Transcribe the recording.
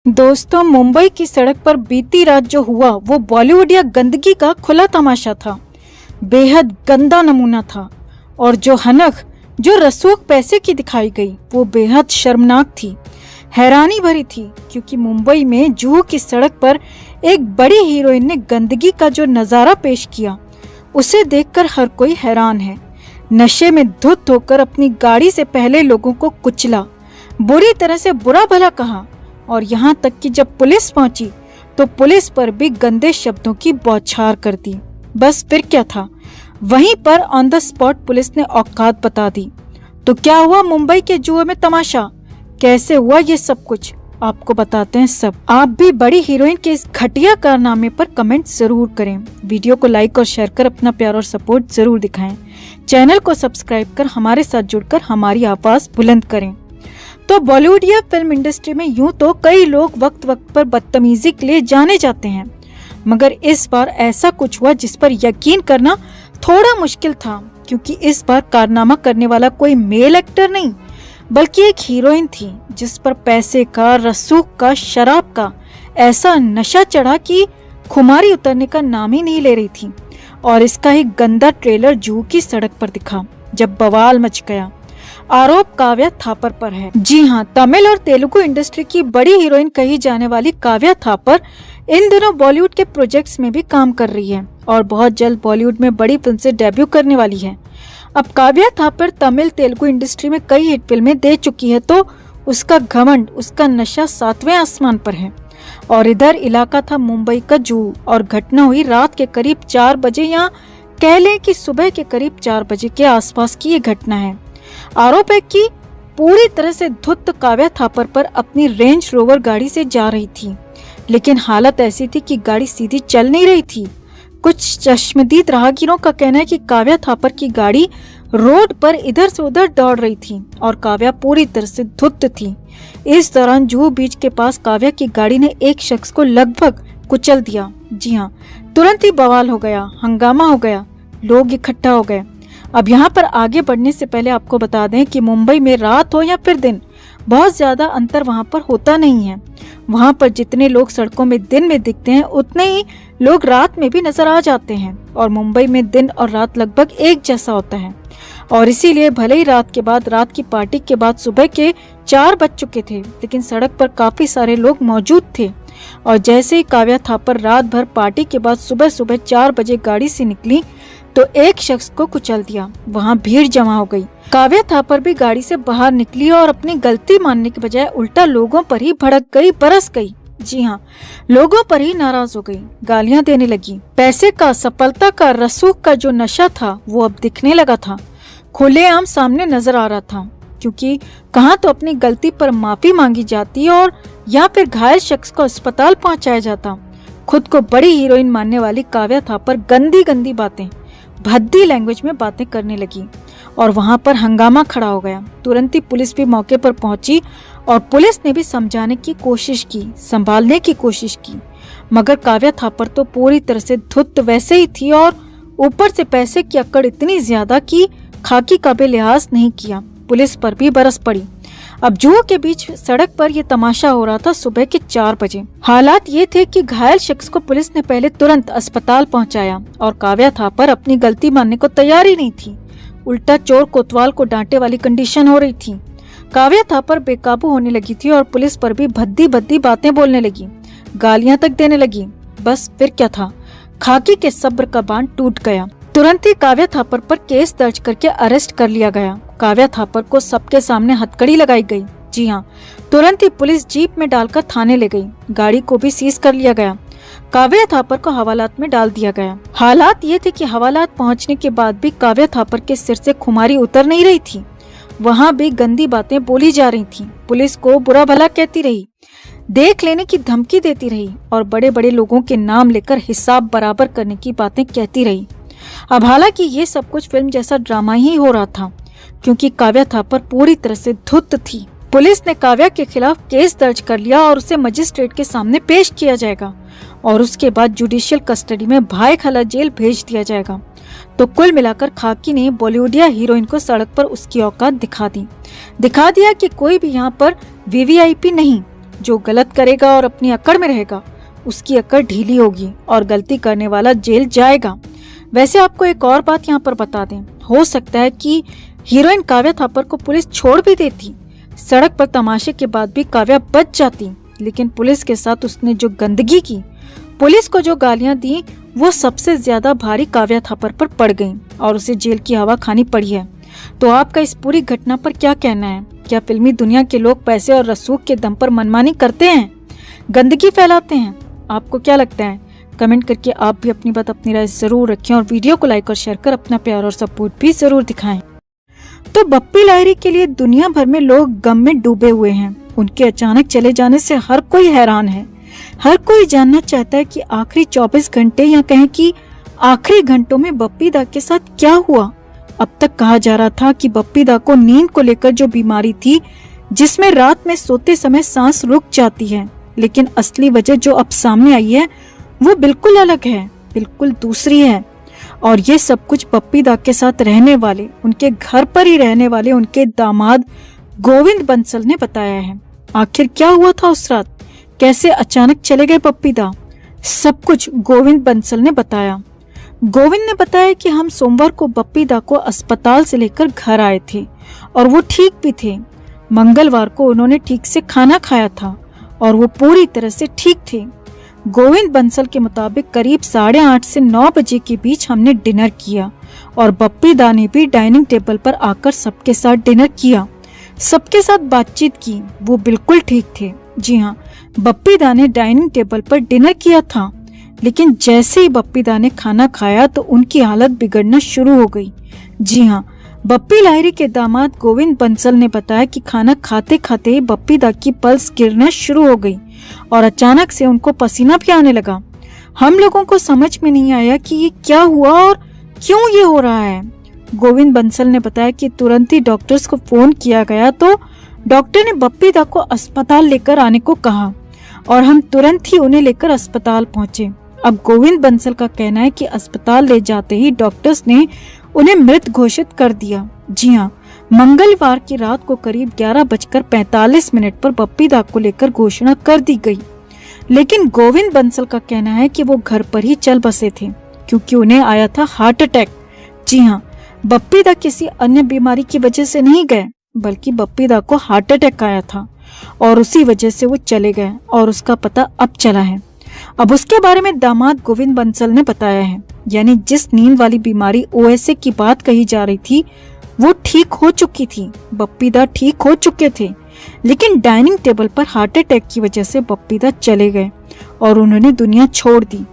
दोस्तों, मुंबई की सड़क पर बीती रात जो हुआ वो बॉलीवुडिया गंदगी का खुला तमाशा था। बेहद गंदा नमूना था और जो हनक जो रसूख पैसे की दिखाई गई वो बेहद शर्मनाक थी, हैरानी भरी थी। क्योंकि मुंबई में जुहू की सड़क पर एक बड़ी हीरोइन ने गंदगी का जो नज़ारा पेश किया उसे देखकर हर कोई हैरान है। नशे में धुत होकर अपनी गाड़ी से पहले लोगों को कुचला, बुरी तरह से बुरा भला कहा और यहाँ तक कि जब पुलिस पहुंची तो पुलिस पर भी गंदे शब्दों की बौछार कर दी। बस फिर क्या था, वहीं पर ऑन द स्पॉट पुलिस ने औकात बता दी। तो क्या हुआ मुंबई के जुए में तमाशा, कैसे हुआ ये सब कुछ आपको बताते हैं सब। आप भी बड़ी हीरोइन के इस घटिया कारनामे पर कमेंट जरूर करें। वीडियो को लाइक और शेयर कर अपना प्यार और सपोर्ट जरूर दिखाएं। चैनल को सब्सक्राइब कर हमारे साथ जुड़कर हमारी आवाज बुलंद करें। तो बॉलीवुड या फिल्म इंडस्ट्री में यूं तो कई लोग वक्त वक्त पर बदतमीजी के लिए जाने जाते हैं, मगर इस बार ऐसा कुछ हुआ जिस पर यकीन करना थोड़ा मुश्किल था। क्योंकि इस बार कारनामा करने वाला कोई मेल एक्टर नहीं बल्कि एक हीरोइन थी जिस पर पैसे का, रसूख का, शराब का ऐसा नशा चढ़ा कि खुमारी उतरने का नाम ही नहीं ले रही थी। और इसका ही गंदा ट्रेलर जुहू की सड़क पर दिखा जब बवाल मच गया। आरोप काव्या थापर पर है। जी हाँ, तमिल और तेलुगु इंडस्ट्री की बड़ी हीरोइन कही जाने वाली काव्या थापर इन दिनों बॉलीवुड के प्रोजेक्ट्स में भी काम कर रही है और बहुत जल्द बॉलीवुड में बड़ी फिल्म से डेब्यू करने वाली है। अब काव्या थापर तमिल तेलुगु इंडस्ट्री में कई हिट फिल्में दे चुकी है तो उसका घमंड, उसका नशा 7वें आसमान पर है। और इधर इलाका था मुंबई का जुहू और घटना हुई रात के करीब 4 बजे या कह लें कि सुबह के करीब 4 बजे के आसपास की ये घटना है। आरोप है कि पूरी तरह से धुत काव्या थापर पर अपनी रेंज रोवर गाड़ी से जा रही थी, लेकिन हालत ऐसी थी कि गाड़ी सीधी चल नहीं रही थी। कुछ चश्मदीद राहगीरों का कहना है कि काव्या थापर की गाड़ी रोड पर इधर से उधर दौड़ रही थी और काव्या पूरी तरह से धुत थी। इस दौरान जुहू बीच के पास काव्या की गाड़ी ने एक शख्स को लगभग कुचल दिया। जी हाँ, तुरंत ही बवाल हो गया, हंगामा हो गया, लोग इकट्ठा हो गए। अब यहाँ पर आगे बढ़ने से पहले आपको बता दें कि मुंबई में रात हो या फिर दिन, बहुत ज्यादा अंतर वहाँ पर होता नहीं है। वहाँ पर जितने लोग सड़कों में दिन में दिखते हैं उतने ही लोग रात में भी नजर आ जाते हैं और मुंबई में दिन और रात लगभग एक जैसा होता है। और इसीलिए भले ही रात की पार्टी के बाद सुबह के 4 बज चुके थे, लेकिन सड़क पर काफी सारे लोग मौजूद थे। और जैसे ही काव्या थापर रात भर पार्टी के बाद सुबह सुबह 4 बजे गाड़ी से निकली तो एक शख्स को कुचल दिया। वहाँ भीड़ जमा हो गई। काव्या थापर भी गाड़ी से बाहर निकली और अपनी गलती मानने के बजाय उल्टा लोगों पर ही भड़क गई, बरस गई। जी हाँ, लोगों पर ही नाराज हो गई, गालियां देने लगी। पैसे का, सफलता का, रसूख का जो नशा था वो अब दिखने लगा था, खुलेआम सामने नजर आ रहा था। क्योंकि कहाँ तो अपनी गलती पर माफी मांगी जाती और या फिर घायल शख्स को अस्पताल पहुंचाया जाता। खुद को बड़ी हीरोइन मानने वाली काव्या थापर गंदी गंदी बातें, भद्दी लैंग्वेज में बातें करने लगी और वहां पर हंगामा खड़ा हो गया। तुरंत ही पुलिस भी मौके पर पहुंची और पुलिस ने भी समझाने की कोशिश की, संभालने की कोशिश की, मगर काव्या थापर तो पूरी तरह से धुत वैसे ही थी और ऊपर से पैसे की अकड़ इतनी ज्यादा कि खाकी का भी लिहाज नहीं किया, पुलिस पर भी बरस पड़ी। अब जुहू के बीच सड़क पर यह तमाशा हो रहा था सुबह के 4 बजे। हालात ये थे कि घायल शख्स को पुलिस ने पहले तुरंत अस्पताल पहुंचाया और काव्या थापर अपनी गलती मानने को तैयार ही नहीं थी। उल्टा चोर कोतवाल को डांटे वाली कंडीशन हो रही थी। काव्या थापर बेकाबू होने लगी थी और पुलिस पर भी भद्दी भद्दी बातें बोलने लगी, गालियां तक देने लगी। बस फिर क्या था, खाकी के सब्र का बांध टूट गया। तुरंत ही काव्या थापर पर केस दर्ज करके अरेस्ट कर लिया गया। काव्या थापर को सबके सामने हथकड़ी लगाई गई। जी हाँ, तुरंत ही पुलिस जीप में डालकर थाने ले गई। गाड़ी को भी सीज कर लिया गया। काव्या थापर को हवालात में डाल दिया गया। हालात ये थे कि हवालात पहुंचने के बाद भी काव्या थापर के सिर से खुमारी उतर नहीं रही थी। वहाँ भी गंदी बातें बोली जा रही थी, पुलिस को बुरा भला कहती रही, देख लेने की धमकी देती रही और बड़े बड़े लोगों के नाम लेकर हिसाब बराबर करने की बातें कहती रही। अब हालांकि ये सब कुछ फिल्म जैसा ड्रामा ही हो रहा था, क्योंकि काव्या थापर पूरी तरह से धुत थी। पुलिस ने काव्या के खिलाफ केस दर्ज कर लिया और उसे मजिस्ट्रेट के सामने पेश किया जाएगा और उसके बाद जुडिशियल कस्टडी में भायखला जेल भेज दिया जाएगा। तो कुल मिलाकर खाकी ने बॉलीवुडिया हीरोइन को सड़क पर उसकी औकात दिखा दिया कि कोई भी यहाँ पर वीवीआईपी नहीं, जो गलत करेगा और अपनी अकड़ में रहेगा उसकी अकड़ ढीली होगी और गलती करने वाला जेल जाएगा। वैसे आपको एक और बात यहाँ पर बता दें, हो सकता है कि हीरोइन काव्या थापर को पुलिस छोड़ भी देती। सड़क पर तमाशे के बाद भी काव्या बच जाती, लेकिन पुलिस के साथ उसने जो गंदगी की, पुलिस को जो गालियां दी, वो सबसे ज्यादा भारी काव्या थापर पर पड़ गई और उसे जेल की हवा खानी पड़ी है। तो आपका इस पूरी घटना पर क्या कहना है? क्या फिल्मी दुनिया के लोग पैसे और रसूख के दम पर मनमानी करते हैं, गंदगी फैलाते हैं? आपको क्या लगता है? कमेंट करके आप भी अपनी बात, अपनी राय जरूर रखें और वीडियो को लाइक और शेयर कर अपना प्यार और सपोर्ट भी जरूर दिखाएं। तो बप्पी लाहिरी के लिए दुनिया भर में लोग गम में डूबे हुए हैं। उनके अचानक चले जाने से हर कोई हैरान है। हर कोई जानना चाहता है कि आखिरी 24 घंटे या कहें कि आखिरी घंटों में बप्पी दा के साथ क्या हुआ। अब तक कहा जा रहा था कि बप्पी दा को नींद को लेकर जो बीमारी थी, जिसमें रात में सोते समय सांस रुक जाती है, लेकिन असली वजह जो अब सामने आई है वो बिल्कुल अलग है, बिल्कुल दूसरी है। और ये सब कुछ बप्पी दा के साथ रहने वाले, उनके घर पर ही रहने वाले उनके दामाद गोविंद बंसल ने बताया है। आखिर क्या हुआ था उस रात, कैसे अचानक चले गए बप्पी दा, सब कुछ गोविंद बंसल ने बताया। गोविंद ने बताया कि हम सोमवार को बप्पी दा को अस्पताल से लेकर घर आए थे और वो ठीक भी थे। मंगलवार को उन्होंने ठीक से खाना खाया था और वो पूरी तरह से ठीक थे। गोविंद बंसल के मुताबिक करीब 8:30 से 9 बजे के बीच हमने डिनर किया और बप्पी दा ने भी डाइनिंग टेबल पर आकर सबके साथ डिनर किया, सबके साथ बातचीत की। वो बिल्कुल ठीक थे। जी हाँ, बप्पी दा ने डाइनिंग टेबल पर डिनर किया था, लेकिन जैसे ही बप्पी दा ने खाना खाया तो उनकी हालत बिगड़ना शुरू हो गई। जी हाँ, बप्पी लाहिरी के दामाद गोविंद बंसल ने बताया कि खाना खाते खाते बप्पी दा की पल्स गिरना शुरू हो गई और अचानक से उनको पसीना भी आने लगा। हम लोगों को समझ में नहीं आया कि ये क्या हुआ और क्यों ये हो रहा है। गोविंद बंसल ने बताया कि तुरंत ही डॉक्टर्स को फोन किया गया तो डॉक्टर ने बप्पी दा को अस्पताल लेकर आने को कहा और हम तुरंत ही उन्हें लेकर अस्पताल पहुंचे। अब गोविंद बंसल का कहना है कि अस्पताल ले जाते ही डॉक्टर्स ने उन्हें मृत घोषित कर दिया। जी हाँ, मंगलवार की रात को करीब 11:45 पर बप्पी दा को लेकर घोषणा कर दी गई, लेकिन गोविंद बंसल का कहना है कि वो घर पर ही चल बसे थे क्योंकि उन्हें आया था हार्ट अटैक। जी हाँ, बप्पी दा किसी अन्य बीमारी की वजह से नहीं गए, बल्कि बप्पी दा को हार्ट अटैक आया था और उसी वजह से वो चले गए और उसका पता अब चला है। अब उसके बारे में दामाद गोविंद बंसल ने बताया है, यानी जिस नींद वाली बीमारी OSA की बात कही जा रही थी वो ठीक हो चुकी थी, बप्पी दा ठीक हो चुके थे, लेकिन डाइनिंग टेबल पर हार्ट अटैक की वजह से बप्पी दा चले गए और उन्होंने दुनिया छोड़ दी।